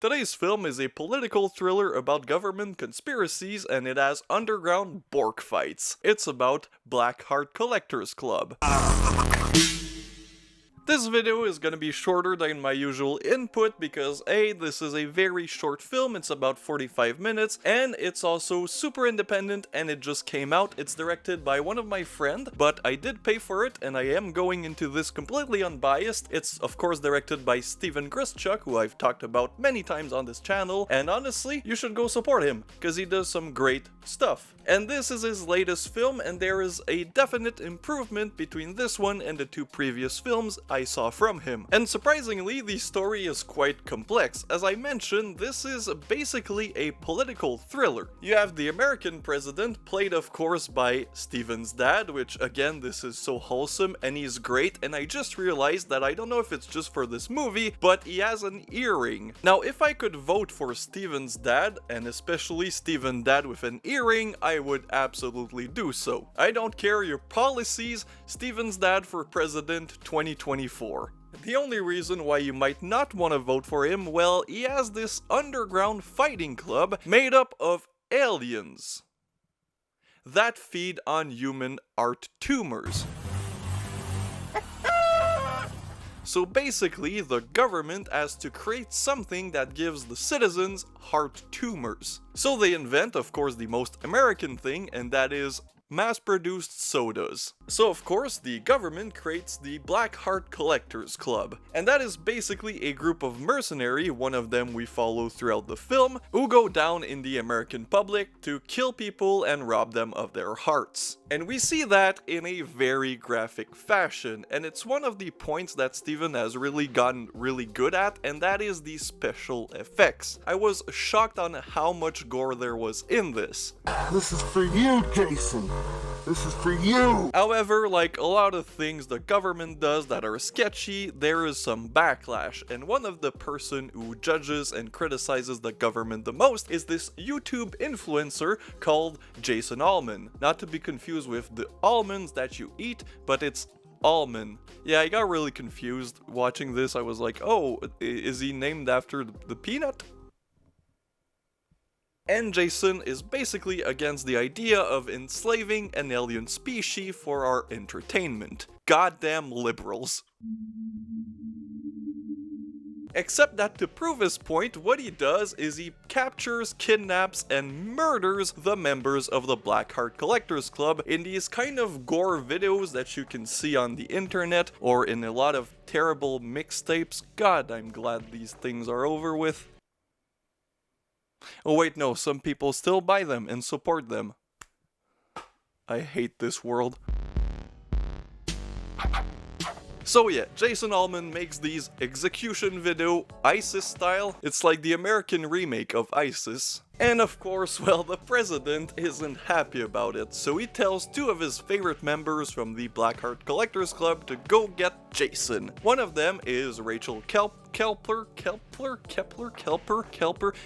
Today's film is a political thriller about government conspiracies and it has underground Bork fights. It's about Black Heart Collectors Club. This video is gonna be shorter than my usual input because A, this is a very short film, it's about 45 minutes, and it's also super independent and it just came out. It's directed by one of my friends, but I did pay for it and I am going into this completely unbiased. It's of course directed by Steven Grischuk, who I've talked about many times on this channel, and honestly, you should go support him, because he does some great stuff. And this is his latest film, and there is a definite improvement between this one and the two previous films I saw from him. And surprisingly, the story is quite complex. As I mentioned, this is basically a political thriller. You have the American president, played of course by Steven's dad, which again, this is so wholesome and he's great, and I just realized that I don't know if it's just for this movie, but he has an earring. Now, if I could vote for Steven's dad, and especially Steven's dad with an earring, I would absolutely do so. I don't care your policies, Steven's dad for president 2024. The only reason why you might not want to vote for him, well, he has this underground fighting club made up of aliens that feed on human heart tumors. So basically, the government has to create something that gives the citizens heart tumors. So they invent, of course, the most American thing, and that is mass-produced sodas. So of course, the government creates the Black Heart Collectors Club, and that is basically a group of mercenaries, one of them we follow throughout the film, who go down in the American public to kill people and rob them of their hearts. And we see that in a very graphic fashion, and it's one of the points that Steven has really gotten really good at, and that is the special effects. I was shocked on how much gore there was in this. This is for you, Jason. This is for you! However, like a lot of things the government does that are sketchy, there is some backlash, and one of the person who judges and criticizes the government the most is this YouTube influencer called Jason Allman. Not to be confused with the almonds that you eat, but it's almond. Yeah, I got really confused watching this. I was like, oh, is he named after the peanut? And Jason is basically against the idea of enslaving an alien species for our entertainment. Goddamn liberals. Except that to prove his point, what he does is he captures, kidnaps, and murders the members of the Black Heart Collectors Club in these kind of gore videos that you can see on the internet or in a lot of terrible mixtapes. God, I'm glad these things are over with. Oh wait, no, some people still buy them and support them. I hate this world. So yeah, Jason Allman makes these execution video, ISIS style. It's like the American remake of ISIS. And of course, well, the president isn't happy about it, so he tells two of his favorite members from the Black Heart Collectors Club to go get Jason. One of them is Rachel Kelper.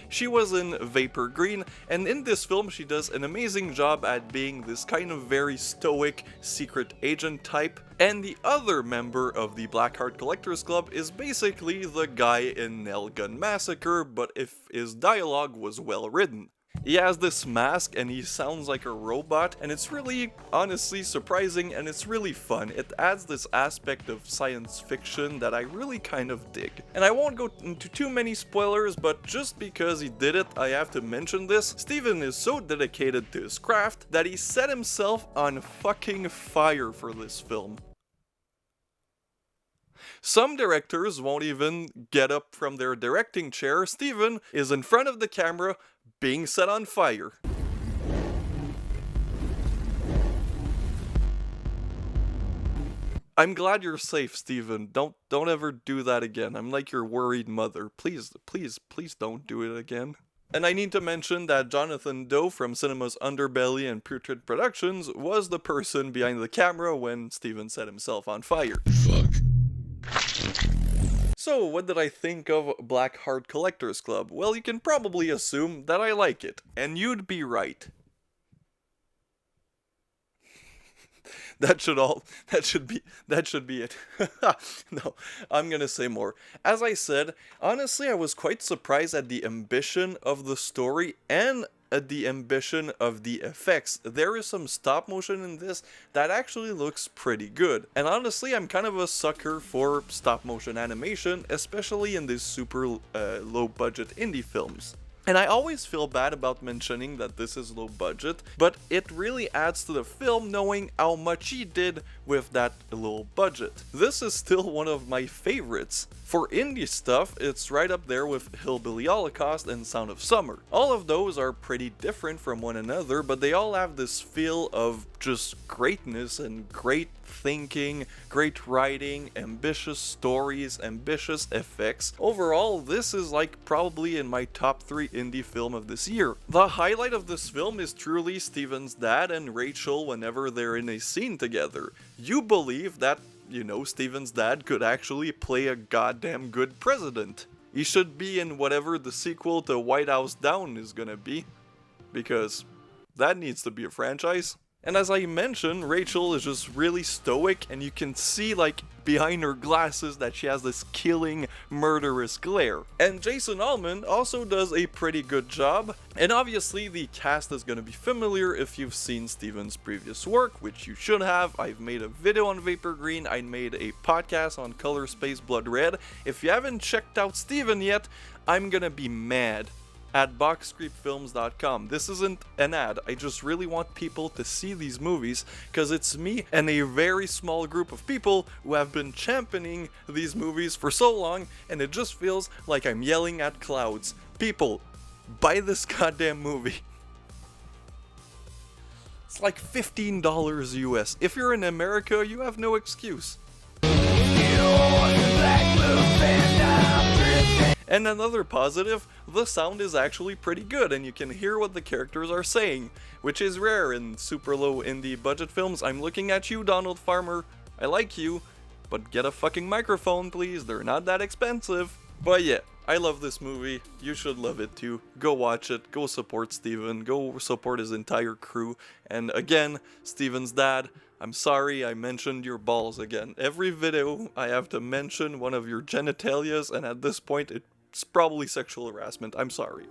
She was in Vapor Green, and in this film she does an amazing job at being this kind of very stoic secret agent type. And the other member of the Black Heart Collectors Club is basically the guy in Nail Gun Massacre, but if his dialogue was well written. He has this mask and he sounds like a robot, and it's really honestly surprising and it's really fun. It adds this aspect of science fiction that I really kind of dig. And I won't go into too many spoilers, but just because he did it, I have to mention this. Steven is so dedicated to his craft that he set himself on fucking fire for this film. Some directors won't even get up from their directing chair. Steven is in front of the camera being set on fire. I'm glad you're safe, Steven. Don't ever do that again. I'm like your worried mother. Please don't do it again. And I need to mention that Jonathan Doe from Cinema's Underbelly and Putrid Productions was the person behind the camera when Steven set himself on fire. Fuck. So, what did I think of Black Heart Collectors Club? Well, you can probably assume that I like it, and you'd be right. That should be it. No, I'm gonna say more. As I said, honestly, I was quite surprised at the ambition of the story and at the ambition of the effects. There is some stop motion in this that actually looks pretty good. And honestly, I'm kind of a sucker for stop motion animation, especially in these super low budget indie films. And I always feel bad about mentioning that this is low budget, but it really adds to the film knowing how much he did with that low budget. This is still one of my favorites. For indie stuff, it's right up there with Hillbilly Holocaust and Sound of Summer. All of those are pretty different from one another, but they all have this feel of just greatness and great thinking, great writing, ambitious stories, ambitious effects. Overall, this is like probably in my top 3 indie film of this year. The highlight of this film is truly Steven's dad and Rachel whenever they're in a scene together. You believe that, Steven's dad could actually play a goddamn good president. He should be in whatever the sequel to White House Down is gonna be, because that needs to be a franchise. And as I mentioned, Rachel is just really stoic, and you can see like behind her glasses that she has this killing, murderous glare. And Jason Allman also does a pretty good job, and obviously the cast is gonna be familiar if you've seen Steven's previous work, which you should have. I've made a video on Vapor Green, I made a podcast on Color Space Blood Red. If you haven't checked out Steven yet, I'm gonna be mad. At boxcreepfilms.com. This isn't an ad, I just really want people to see these movies, because it's me and a very small group of people who have been championing these movies for so long, and it just feels like I'm yelling at clouds. People, buy this goddamn movie. It's like $15 US. If you're in America, you have no excuse. And another positive, the sound is actually pretty good and you can hear what the characters are saying, which is rare in super low indie budget films. I'm looking at you, Donald Farmer. I like you, but get a fucking microphone please, they're not that expensive. But yeah, I love this movie, you should love it too. Go watch it, go support Steven, go support his entire crew. And again, Steven's dad, I'm sorry I mentioned your balls again. Every video I have to mention one of your genitalias, and at this point it's probably sexual harassment. I'm sorry.